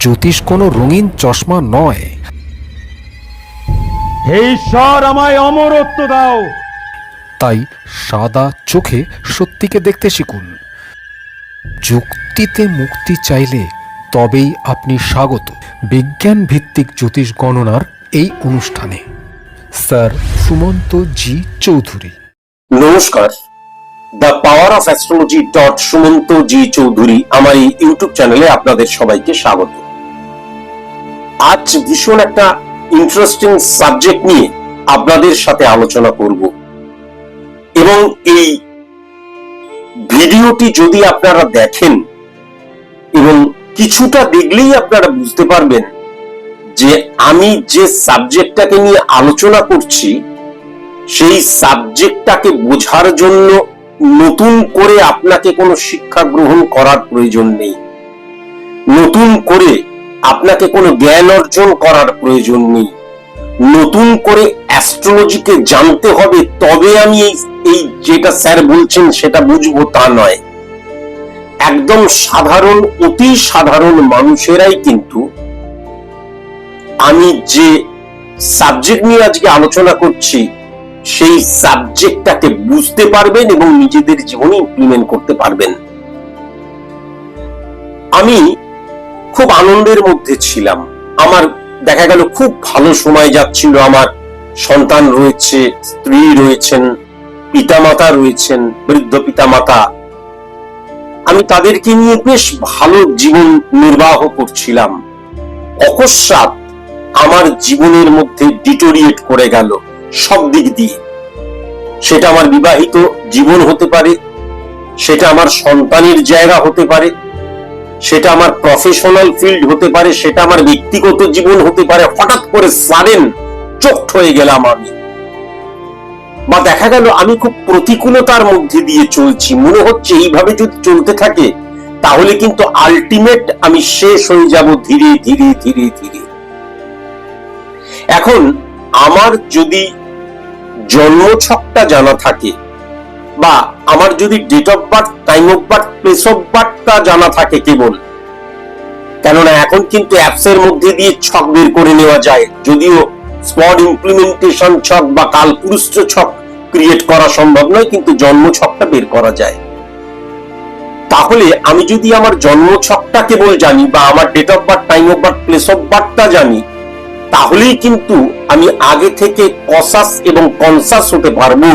জ্যোতিষ কোনো রঙিন চশমা নয়। হে ঈশ্বর, আমায় অমরত্ব দাও। তাই সাদা চোখে সত্যিকে দেখতে শিখুন। যুক্তিতে মুক্তি চাইলে তবেই আপনি স্বাগত বিজ্ঞান ভিত্তিক জ্যোতিষ গণনার এই অনুষ্ঠানে। স্যার সুমন্ত জি চৌধুরী। নমস্কার, the power of astrology Sumanta ji Chowdhury আমার এই ইউটিউব চ্যানেলে আপনাদের সবাইকে স্বাগত। আজ ভীষণ একটা ইন্টারেস্টিং সাবজেক্ট নিয়ে আপনাদের সাথে আলোচনা করব এবং এই ভিডিওটি যদি আপনারা দেখেন এবং কিছুটা দেখলেই আপনারা বুঝতে পারবেন যে আমি যে সাবজেক্টটাকে নিয়ে আলোচনা করছি সেই সাবজেক্টটাকে বোঝার জন্য নতুন করে আপনাকে কোনো শিক্ষা গ্রহণ করার প্রয়োজন নেই, নতুন করে আপনাকে কোনো জ্ঞান অর্জন করার প্রয়োজন নেই, নতুন করে অ্যাস্ট্রোলজিকে জানতে হবে তবে আমি এই যেটা স্যার বলছেন সেটা বুঝবো তা নয়। একদম সাধারণ, অতি সাধারণ মানুষেরাই কিন্তু আমি যে সাবজেক্ট নিয়ে আজকে আলোচনা করছি সেই সাবজেক্টটাকে বুঝতে পারবেন এবং নিজেদের জীবনে ইমপ্লিমেন্ট করতে পারবেন। আমি খুব আনন্দের মধ্যে ছিলাম, আমার দেখা গেল খুব ভালো সময় যাচ্ছিল, আমার সন্তান রয়েছে, স্ত্রী রয়েছেন, পিতামাতা রয়েছেন, বৃদ্ধ পিতামাতা, আমি তাদেরকে নিয়ে বেশ ভালো জীবন নির্বাহ করছিলাম। অকস্মাৎ আমার জীবনের মধ্যে ডিটোরিয়েট করে গেল সব দিক দিয়ে। সেটা আমার বিবাহিত জীবন হতে পারে, সেটা আমার সন্তানের জায়গা হতে পারে, সেটা আমার প্রফেশনাল ফিল্ড হতে পারে, সেটা আমার ব্যক্তিগত জীবন হতে পারে। হঠাৎ করে সাডেন চোখট হয়ে গেলাম আমি, বা দেখা গেল আমি খুব প্রতিকূলতার মধ্যে দিয়ে চলছি, মনে হচ্ছে এইভাবে যদি চলতে থাকে তাহলে কিন্তু আলটিমেট আমি শেষ হয়ে যাব ধীরে ধীরে ধীরে ধীরে। এখন আমার যদি জন্মছকটা জানা থাকে বা আমার যদি date of birth, time of birth, place of বার্থটা জানা থাকে কেবল, কেননা এখন কিন্তু অ্যাপস এর মধ্যে দিয়ে ছক বের করে নেওয়া যায়, যদিও স্পট ইমপ্লিমেন্টেশন ছক বা কালপুরুষ ছক ক্রিয়েট করা সম্ভব নয়, কিন্তু জন্ম ছকটা বের করা যায়। তাহলে আমি যদি আমার জন্ম ছকটা কেবল জানি বা আমার date of birth, time of birth, place of বার্থটা জানি, তাহলেই কিন্তু আমি আগে থেকে কসাস এবং কনসাস হতে পারবো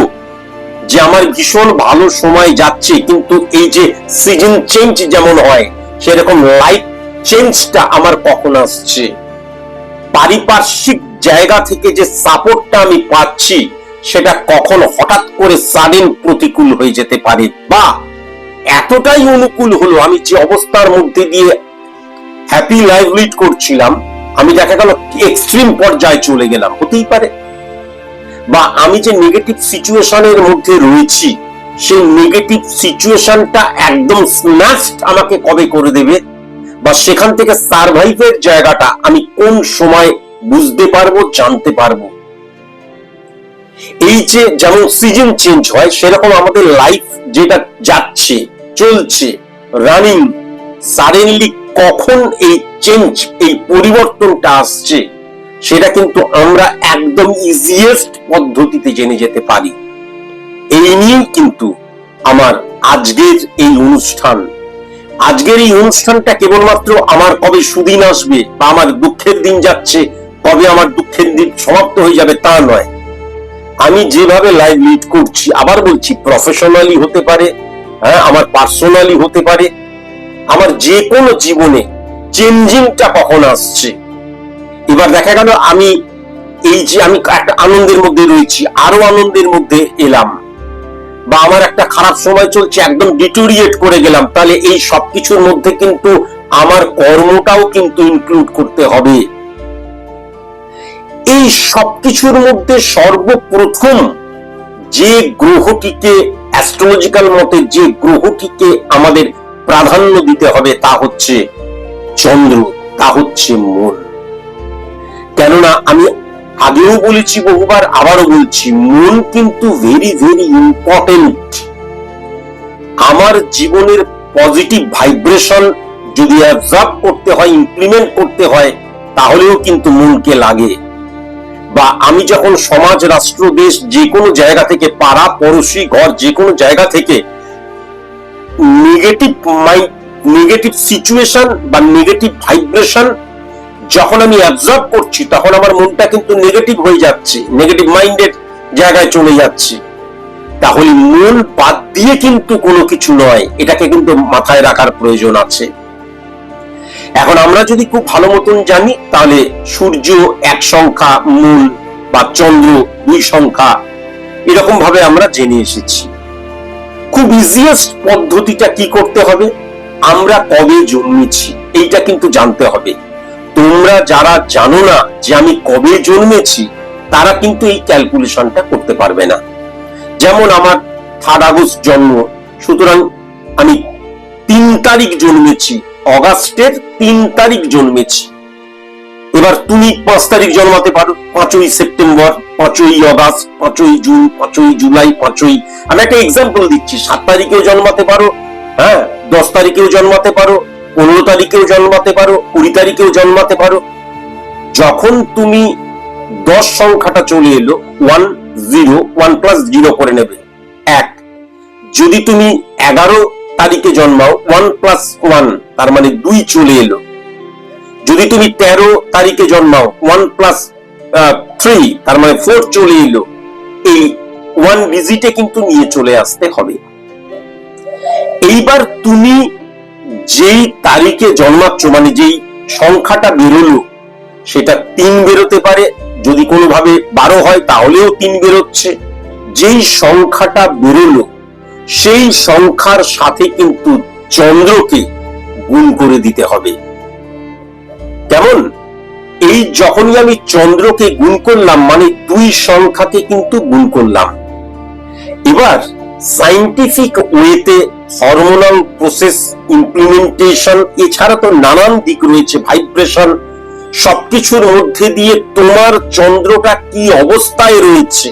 যে আমার ভীষণ ভালো সময় যাচ্ছে, কিন্তু এই যে সিজন চেঞ্জ যেমন হয় সেরকম লাইফ চেঞ্জটা আমার কখন আসছে, পারিপার্শ্বিক জায়গা থেকে যে সাপোর্টটা আমি পাচ্ছি সেটা কখন হঠাৎ করে সাডেন প্রতিকূল হয়ে যেতে পারে, বা এতটাই অনুকূল হলো আমি যে অবস্থার মধ্যে দিয়ে হ্যাপি লাইফ লিড করছিলাম আমি দেখা গেল এক্সট্রিম পর্যায়ে চলে গেলাম, হতেই পারে। বা আমি যে নেগেটিভ সিচুয়েশনের মধ্যে রয়েছি সেই নেগেটিভ সিচুয়েশনটা একদম স্ম্যাশড আমাকে কবে করে দেবে, বা সেখান থেকে সারভাইভের জায়গাটা আমি কোন সময় বুঝতে পারবো, জানতে পারবো। এই যে যেমন সিজন চেঞ্জ হয় সেরকম আমাদের লাইফ যেটা যাচ্ছে, চলছে, রানিং, সাডেনলি কখন এই চেঞ্জ, এই পরিবর্তনটা আসছে সেটা কিন্তু আমরা একদম ইজিয়েস্ট পদ্ধতিতে জেনে যেতে পারি। এই নিয়েই কিন্তু আমার আজকের এই অনুষ্ঠান। আজকের এই অনুষ্ঠানটা কেবলমাত্র আমার কবে সুদিন আসবে বা আমার দুঃখের দিন যাচ্ছে কবে আমার দুঃখের দিন সমাপ্ত হয়ে যাবে তা নয়। আমি যেভাবে লাইফ লিড করছি, আবার বলছি, প্রফেশনালি হতে পারে, হ্যাঁ, আমার পার্সোনালি হতে পারে, আমার যে কোনো জীবনে চেঞ্জিংটা কখন আসছে। এবার দেখা গেল আমি এই যে আমি একটা আনন্দের মধ্যে রয়েছি, আরো আনন্দের মধ্যে এলাম, বা আমার একটা খারাপ সময় চলছে, একদম ডিটোরিয়েট করে গেলাম, তাহলে এই সবকিছুর মধ্যে কিন্তু আমার কর্মটাও কিন্তু ইনক্লুড করতে হবে। এই সবকিছুর মধ্যে সর্বপ্রথম যে গ্রহটিকে অ্যাস্ট্রোলজিক্যাল মতে যে গ্রহটিকে আমাদের প্রাধান্য দিতে হবে তা হচ্ছে চন্দ্র, তা হচ্ছে মন। কেননা আমি আগেও বলেছি বহুবার, আবারও বলছি, মন কিন্তু ভেরি ভেরি ইম্পর্টেন্ট। আমার জীবনের পজিটিভ ভাইব্রেশন যদি অ্যাবজর্ব করতে হয়, ইমপ্লিমেন্ট করতে হয়, তাহলেও কিন্তু মনকে লাগে। বা আমি যখন সমাজ, রাষ্ট্র, দেশ যে কোনো জায়গা থেকে, পাড়া পড়োশি ঘর যে কোনো জায়গা থেকে নেগেটিভ সিচুয়েশন বা নেগেটিভ ভাইব্রেশন যখন আমি অ্যাবজর্ব করছি, তখন আমার মনটা কিন্তু নেগেটিভ হয়ে যাচ্ছে, নেগেটিভ মাইন্ডের জায়গায় চলে যাচ্ছে। তাহলে মন বাদ দিয়ে কিন্তু কোনো কিছু নয়, এটাকে কিন্তু মাথায় রাখার প্রয়োজন আছে। এখন আমরা যদি খুব ভালো মতন জানি, তাহলে সূর্য 1 সংখ্যা, মূল বা চন্দ্র 2 সংখ্যা, এরকম ভাবে আমরা জেনে এসেছি। খুব ইজিয়েস্ট পদ্ধতিটা কি করতে হবে, আমরা কবে জন্মেছি এইটা কিন্তু জানতে হবে। তোমরা যারা জানো না যে আমি কবে জন্মেছি, তারা কিন্তু এই ক্যালকুলেশনটা করতে পারবে না। যেমন আমার 3 আগস্ট জন্ম, সুতরাং আমি 3 তারিখ জন্মেছি, অগাস্টের 3 তারিখ জন্মেছি। এবার তুমি 5 তারিখ জন্মাতে পারো, 5ই সেপ্টেম্বর, 5ই অগাস্ট, 5ই জুন, 5ই জুলাই, 5ই, আমি একটা এক্সাম্পল দিচ্ছি, 7 তারিখেও জন্মাতে পারো, হ্যাঁ 10 তারিখেও জন্মাতে পারো, 15 তারিখেও জন্মাতে পারো, 20 তারিখেও জন্মাতে পারো। যখন তুমি 10 সংখ্যাটা চলে এলো, 1 প্লাস 0 করে নেবে 1। যদি তুমি 11 তারিখে জন্মাও, 1 প্লাস 1 তার মানে 2 চলে এলো। যদি তুমি 13 তারিখে জন্মাও, 1 প্লাস 3 তার মানে 4 চলে এলো। এই 1 ডিজিটে কিন্তু নিয়ে চলে আসতে হবে। এইবার তুমি যেই তারিখে জন্মাচ্ছ, মানে যেই সংখ্যাটা বেরোলো, সেটা 3 বেরোতে পারে, যদি কোনোভাবে 12 হয় তাহলেও 3 বেরোচ্ছে। যেই সংখ্যাটা বেরোলো সেই সংখ্যার সাথে কিন্তু চন্দ্রকে গুণ করে দিতে হবে। কেমন? এই যখনই আমি চন্দ্রকে গুণ করলাম, মানে 2 সংখ্যাকে কিন্তু গুণ করলাম। এবার সায়েন্টিফিক ওয়েতে হরমোনাল প্রসেস, ইমপ্লিমেন্টেশন, এছাড়া তো নানান দিক রয়েছে, ভাইব্রেশন, সবকিছুর মধ্যে দিয়ে তোমার চন্দ্রটা কি অবস্থায় রয়েছে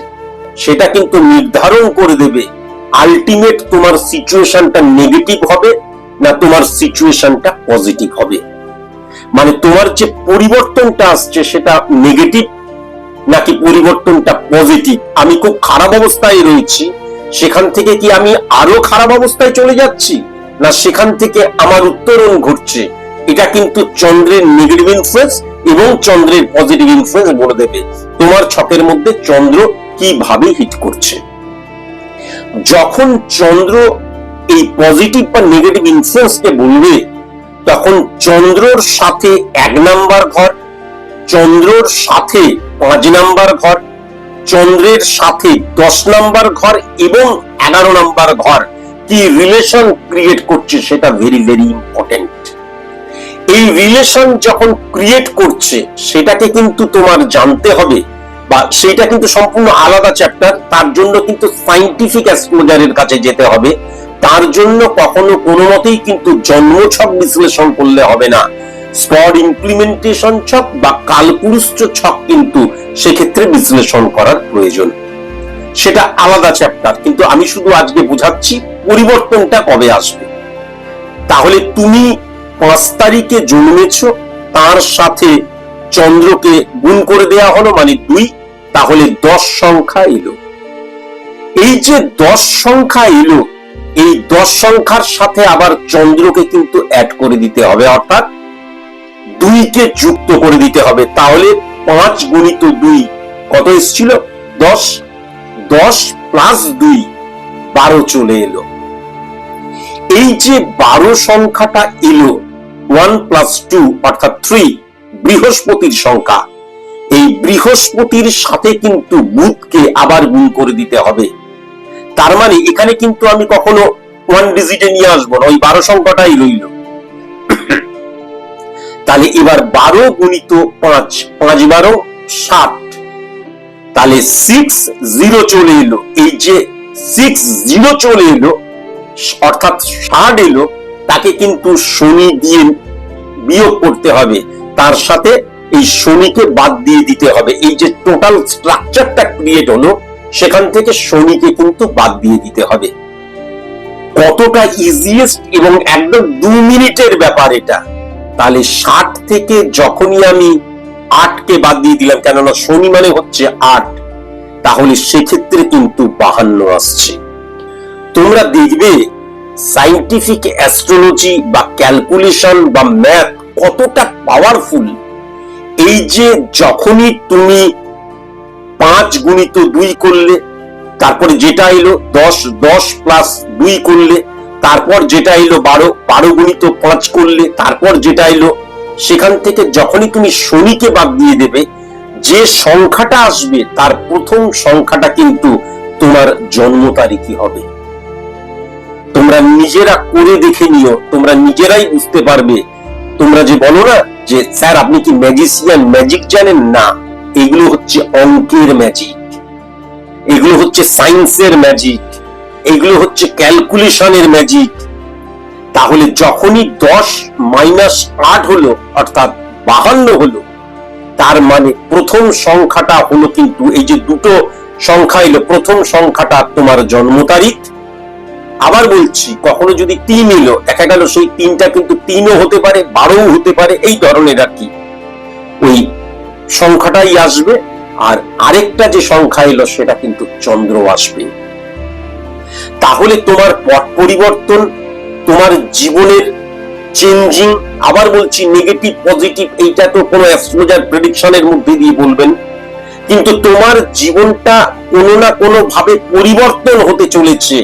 সেটা কিন্তু নির্ধারণ করে দেবে আলটিমেট তোমার সিচুয়েশনটা নেগেটিভ হবে না তোমার সিচুয়েশনটা পজিটিভ হবে। মানে তোমার যে পরিবর্তনটা আসছে সেটা নেগেটিভ নাকি পরিবর্তনটা পজিটিভ। আমি খুব খারাপ অবস্থায় রয়েছি, সেখান থেকে কি আমি আরো খারাপ অবস্থায় চলে যাচ্ছি, না সেখান থেকে আমার উত্তরণ ঘটছে, এটা কিন্তু চন্দ্রের নেগেটিভ ইনফ্লুয়েন্স এবং চন্দ্রের পজিটিভ ইনফ্লুয়েন্স বলে দেবে তোমার ছকের মধ্যে চন্দ্র কিভাবে হিট করছে। যখন চন্দ্র এই পজিটিভ বা নেগেটিভ ইনফ্লুয়েন্সকে বলবে, তখন চন্দ্রর সাথে 1 নাম্বার ঘর, চন্দ্রর সাথে 5 নাম্বার ঘর, চন্দ্রের সাথে 10 নাম্বার ঘর এবং 11 নাম্বার ঘর কি রিলেশন ক্রিয়েট করছে সেটা ভেরি ভেরি ইম্পর্টেন্ট। এই রিলেশন যখন ক্রিয়েট করছে সেটাকে কিন্তু তোমার জানতে হবে, বা সেটা কিন্তু সম্পূর্ণ আলাদা চ্যাপ্টার। তার জন্য কিন্তু সায়েন্টিফিক অ্যাস্ট্রোলজারের কাছে যেতে হবে। তার জন্য কখনো কোনো মতেই কিন্তু জন্মছক বিশ্লেষণ করলে হবে না। স্পট ইমপ্লিমেন্টেশন ছক বা কালপুরুষ ছক কিন্তু সেক্ষেত্রে বিশ্লেষণ করার প্রয়োজন, সেটা আলাদা চ্যাপ্টার। কিন্তু আমি শুধু আজকে বোঝাচ্ছি পরিবর্তনটা কবে আসবে। তাহলে তুমি 5 তারিখে জন্মেছ, তার সাথে চন্দ্রকে গুণ করে দেয়া হলো মানে 2, তাহলে 10 সংখ্যা এলো। এই যে 10 সংখ্যা এলো, এই 10 সংখ্যার সাথে আবার চন্দ্রকে কিন্তু অ্যাড করে দিতে হবে, অর্থাৎ 2 কে যুক্ত করে দিতে হবে। তাহলে 5 গুণিত 2 কত এসেছিল? 10। 10 প্লাস 2 12 চলে এলো। এই যে 12 সংখ্যাটা এলো, 1 প্লাস 2 অর্থাৎ 3, বৃহস্পতির সংখ্যা। এই বৃহস্পতির সাথে কিন্তু বুধকে আবার গুণ করে দিতে হবে। তার মানে এখানে কিন্তু আমি কখনো 1 ডিজিটে নিয়ে আসবো না, ওই 12 সংখ্যাটাই রইল। তাহলে এবার 12 গুণিত 5, 5 12 60, তাহলে 6 0 চলে এলো। এই যে 6 0 চলে এলো অর্থাৎ 60 এলো, তাকে কিন্তু শনি দিয়ে বিয়োগ করতে হবে, তার সাথে এই শনিকে বাদ দিয়ে দিতে হবে। এই যে টোটাল স্ট্রাকচারটা ক্রিয়েট হলো, সেখান থেকে শনিকে কিন্তু বাদ দিয়ে দিতে হবে। কতটা ইজিয়েস্ট এবং একদম 2 মিনিটের ব্যাপার এটা। তাহলে 60 থেকে যখনই আমি 8কে বাদ দিয়ে দিলাম, কেননা শনি মানে হচ্ছে 8, তাহলে সেক্ষেত্রে কিন্তু 52 আসছে। তোমরা দেখবে সাইন্টিফিক অ্যাস্ট্রোলজি বা ক্যালকুলেশন বা ম্যাথ কতটা পাওয়ারফুল। এই যে যখনই তুমি 5 গুণিত 2 করলে, তারপরে যেটা এলো 10, 10 প্লাস 2 করলে, তারপর যেটা এলো 12, 12 গুণিত 5 করলে, তারপর যেটা এলো, সেখান থেকে যখনই তুমি শনিকে বাদ দিয়ে দেবে, যে সংখ্যাটা আসবে তার প্রথম সংখ্যাটা কিন্তু তোমার জন্ম তারিখই হবে। তোমরা নিজেরা করে দেখে নিও, তোমরা নিজেরাই বুঝতে পারবে। তোমরা যে বলো না যে স্যার আপনি কি ম্যাজিশিয়ান, ম্যাজিক জানেন, না, এগুলো হচ্ছে অঙ্কের ম্যাজিক, এগুলো হচ্ছে সায়েন্সের ম্যাজিক, এগুলো হচ্ছে ক্যালকুলেশনের ম্যাজিক। তাহলে যখনই 10 মাইনাস 8 হলো, অর্থাৎ 52 হলো, তার মানে প্রথম সংখ্যাটা হলো কিন্তু এই যে দুটো সংখ্যা এলো, প্রথম সংখ্যাটা তোমার জন্ম তারিখ। আবার বলছি, কখনো যদি 3 এলো, দেখা গেল সেই 3টা কিন্তু 3ও হতে পারে, 12ও হতে পারে, এই ধরনের আর কি, ওই সংখ্যাটাই আসবে। আর আরেকটা যে সংখ্যা এলো সেটা কিন্তু চন্দ্র আসবে। তাহলে তোমার পট পরিবর্তন, তোমার জীবনের চেঞ্জিং, আবার বলছি নেগেটিভ পজিটিভ, এইটা তো কোনো অ্যাস্ট্রোলজার প্রেডিকশনের মধ্যে দিয়ে বলবেন, কিন্তু তোমার জীবনটা কোনো না কোনো ভাবে পরিবর্তন হতে চলেছে।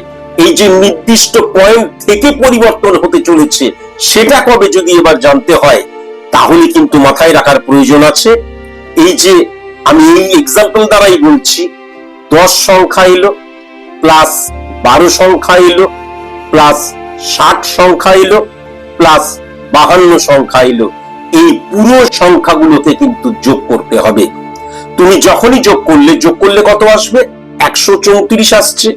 এই যে নির্দিষ্ট পয়েন্ট থেকে পরিবর্তন হতে চলেছে, সেটা কবে যদি এবার জানতে হয়, তাহলে কিন্তু মাথায় রাখার প্রয়োজন আছে। এই যে আমি এই এক্সাম্পল দ্বারাই বলছি, 10 সংখ্যা এলো, প্লাস 12 সংখ্যা এলো, প্লাস 60 সংখ্যা এলো, প্লাস 52 সংখ্যা এলো, এই পুরো সংখ্যাগুলোকে কিন্তু যোগ করতে হবে। তুমি যখনই যোগ করলে কত আসবে? 134 আসছে।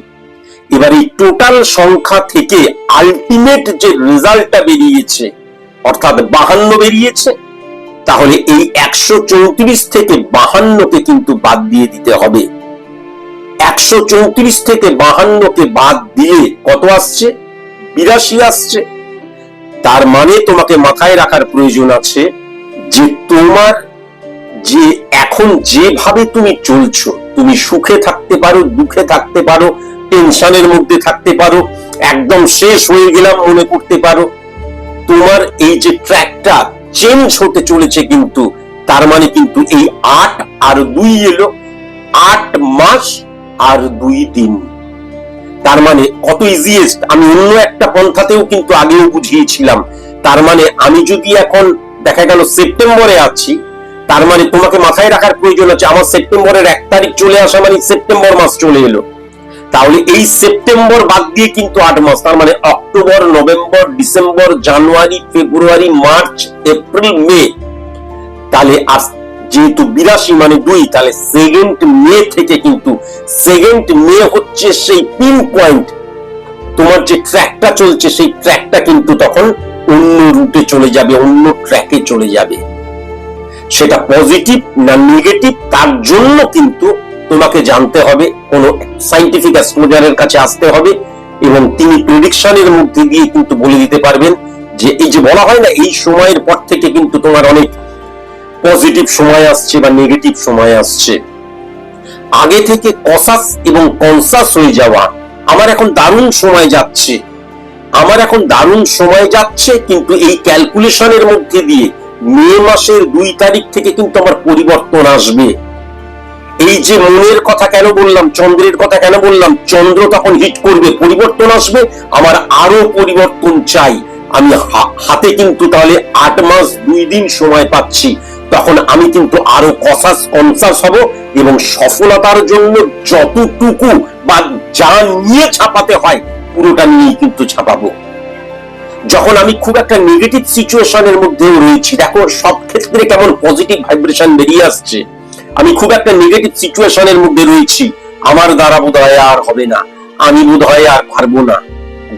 এবার এই টোটাল সংখ্যা থেকে আলটিমেট যে রেজাল্টটা বেরিয়েছে, অর্থাৎ 52 বেরিয়েছে, তাহলে এই 134 থেকে 52কে কিন্তু বাদ দিয়ে দিতে হবে। 134 থেকে 52কে বাদ দিয়ে কত আসছে? 82 আসছে। তার মানে তোমাকে মাথায় রাখার প্রয়োজন আছে যে তোমার যে এখন যেভাবে তুমি চলছো, তুমি সুখে থাকতে পারো, দুঃখে থাকতে পারো, টেনশনের মধ্যে থাকতে পারো, একদম শেষ হয়ে গেলাম মনে করতে পারো, তোমার এই যে ট্র্যাকটা চেঞ্জ হতে চলেছে কিন্তু, তার মানে কিন্তু এই 8 আর 2 এলো, 8 মাস আর 2 দিন। তার মানে কত ইজিয়েস্ট, আমি অন্য একটা পন্থাতেও কিন্তু আগেও বুঝিয়েছিলাম। তার মানে আমি যদি এখন দেখা গেল সেপ্টেম্বরে আছি, তার মানে তোমাকে মাথায় রাখার প্রয়োজন আছে আমার সেপ্টেম্বরের 1 তারিখ চলে আসা মানে সেপ্টেম্বর মাস চলে এলো। তাহলে এই সেপ্টেম্বর বাদ দিয়ে কিন্তু 8 মাস, তার মানে অক্টোবর, নভেম্বর, ডিসেম্বর, জানুয়ারি, ফেব্রুয়ারি, মার্চ, এপ্রিল, মে। তাহলে যেহেতু 82 মানে 2, তাহলে 2nd মে থেকে কিন্তু 2nd মে হচ্ছে সেই পিন পয়েন্ট। তোমার যে ট্র্যাকটা চলছে সেই ট্র্যাকটা কিন্তু তখন অন্য রুটে চলে যাবে, অন্য ট্র্যাকে চলে যাবে। সেটা পজিটিভ না নেগেটিভ, তার জন্য কিন্তু তোমাকে জানতে হবে, কোন সাইন্টিফিক অ্যাস্ট্রোলজারের কাছে আসতে হবে, এবং তিনি প্রেডিকশনের মধ্যে দিয়ে কিন্তু বলে দিতে পারবেন যে এই যে বলা হয় না, এই সময়ের পর থেকে কিন্তু তোমার অনেক পজিটিভ সময় আসছে বা নেগেটিভ সময় আসছে। আগে থেকে কসাস এবং কনসাস হয়ে যাওয়া, আমার এখন দারুণ সময় যাচ্ছে, আমার এখন দারুণ সময় যাচ্ছে, কিন্তু এই ক্যালকুলেশনের মধ্যে দিয়ে মে মাসের 2 তারিখ থেকে কিন্তু আমার পরিবর্তন আসবে। এই যে মনের কথা কেন বললাম, চন্দ্রের কথা কেন বললাম, চন্দ্র তখন হিট করবে, পরিবর্তন আসবে, আমার আরো পরিবর্তন চাই, আমি হাতে কিন্তু তাহলে 8 মাস 2 দিন সময় পাচ্ছি। তখন আমি কিন্তু আরো কনসাস হব এবং সফলতার জন্য যতটুকু বা যা নিয়ে ছাপাতে হয় পুরোটা নিয়ে কিন্তু ছাপাবো। যখন আমি খুব একটা নেগেটিভ সিচুয়েশনের মধ্যেও রয়েছি, দেখো সব ক্ষেত্রে কেমন পজিটিভ ভাইব্রেশন বেরিয়ে আসছে। আমি খুব একটা নেগেটিভ সিচুয়েশনের মধ্যে রয়েছি, আমার দ্বারা বোধহয় আর হবে না, আমি বোধহয় আর পারবো না,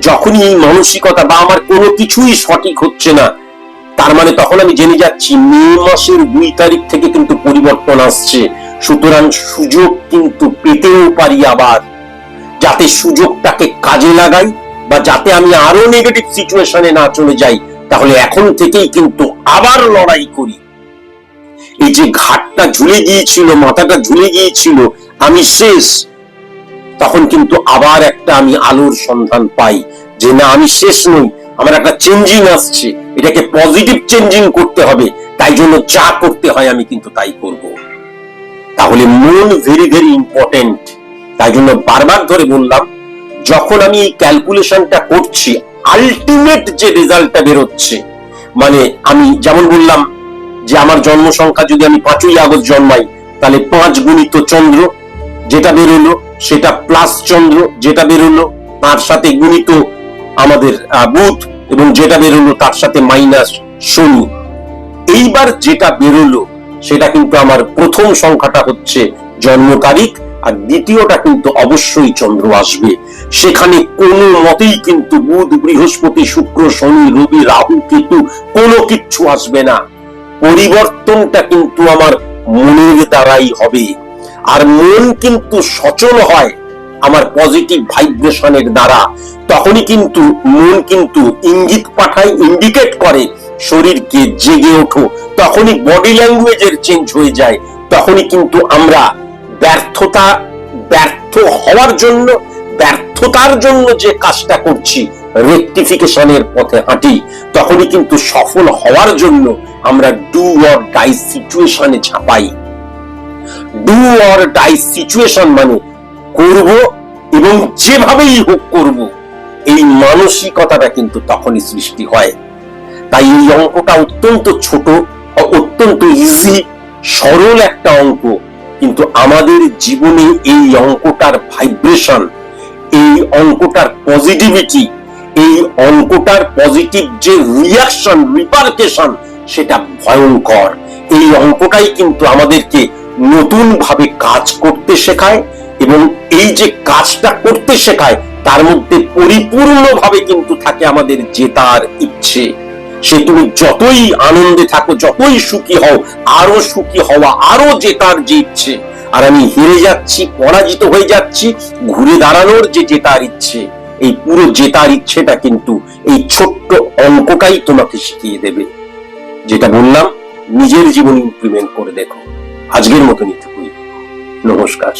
যখনই এই মানসিকতা বা আমার কোনো কিছুই সঠিক হচ্ছে না, তার মানে তখন আমি জেনে যাচ্ছি মে মাসের 2 তারিখ থেকে কিন্তু পরিবর্তন আসছে। সুতরাং সুযোগ কিন্তু পেতেও পারি আবার, যাতে সুযোগটাকে কাজে লাগাই বা যাতে আমি আরো নেগেটিভ সিচুয়েশনে না চলে যাই, তাহলে এখন থেকেই কিন্তু আবার লড়াই করি। এই যে ঘাটটা ঝুলে গিয়েছিল, মাথাটা ঝুলে গিয়েছিল, আমি শেষ, তখন কিন্তু আবার একটা আমি আলোর সন্ধান পাই যে না, আমি শেষ নই, আমার একটা চেঞ্জিং আসছে, এটাকে পজিটিভ চেঞ্জিং করতে হবে, তাই জন্য যা করতে হয় আমি কিন্তু তাই করব। তাহলে মন ভেরি ভেরি ইম্পর্টেন্ট। তাই জন্য বারবার ধরে বললাম, যখন আমি এই ক্যালকুলেশনটা করছি, আলটিমেট যে রেজাল্টটা বেরোচ্ছে, মানে আমি যেমন বললাম যে আমার জন্ম সংখ্যা যদি আমি 5ই আগস্ট জন্মাই, তাহলে 5 গুণিত চন্দ্র যেটা বেরোলো, সেটা প্লাস চন্দ্র যেটা বেরোলো, তার সাথে গুণিত আমাদের বুধ, এবং যেটা বেরোলো তার সাথে মাইনাস শনি। এইবার যেটা বেরোলো সেটা কিন্তু আমার প্রথম সংখ্যাটা হচ্ছে জন্ম তারিখ, আর দ্বিতীয়টা কিন্তু অবশ্যই চন্দ্র আসবে। সেখানে কোনো মতেই কিন্তু বুধ, বৃহস্পতি, শুক্র, শনি, রবি, রাহু, কেতু কোনো কিচ্ছু আসবে না। পরিবর্তনটা কিন্তু আমার মনের দ্বারাই হবে। আর মন কিন্তু সচল হয় আমার পজিটিভ ভাইব্রেশনের দ্বারা। তখনই কিন্তু মন কিন্তু ইঙ্গিত পাঠায়, ইন্ডিকেট করে শরীরকে জেগে ওঠো। তখনই বডি ল্যাঙ্গুয়েজের চেঞ্জ হয়ে যায়। তখনই কিন্তু আমরা ব্যর্থ হওয়ার জন্য, ব্যর্থতার জন্য যে কাজটা করছি, রেকটিফিকেশনের পথে হাঁটি, তখনই কিন্তু সফল হওয়ার জন্য আমরা ডু অর ডাই সিচুয়েশনে ঝাঁপাই। ডু অর ডাই সিচুয়েশন মানে করব এবং যেভাবেই হোক করব, এই মানসিকতাটা কিন্তু তখনই সৃষ্টি হয়। তাই এই অঙ্কটা অত্যন্ত ছোট, অত্যন্ত ইজি, সরল একটা অঙ্ক, কিন্তু আমাদের জীবনে এই অঙ্কটার ভাইব্রেশন, এই অঙ্কটার পজিটিভিটি, এই অঙ্কটার পজিটিভ যে রিয়াকশন, রিপারকেশন, সেটা ভয়ঙ্কর। এই অঙ্কটাই কিন্তু আমাদেরকে নতুন ভাবে কাজ করতে শেখায়, এবং এই যে কাজটা করতে শেখায় তার মধ্যে পরিপূর্ণভাবে কিন্তু থাকে আমাদের জেতার ইচ্ছে। সে তুমি যতই আনন্দে থাকো, যতই সুখী হও, আরো সুখী হওয়া, আরো জেতার যে ইচ্ছে। আর আমি হেরে যাচ্ছি, পরাজিত হয়ে যাচ্ছি, ঘুরে দাঁড়ানোর যে জেতার ইচ্ছে, এই পুরো জেতার ইচ্ছেটা কিন্তু এই ছোট্ট অঙ্কটাই তোমাকে শিখিয়ে দেবে। যেটা বললাম, নিজের জীবনে ইমপ্লিমেন্ট করে দেখো। আজকের মতন এটুকুই। নমস্কার।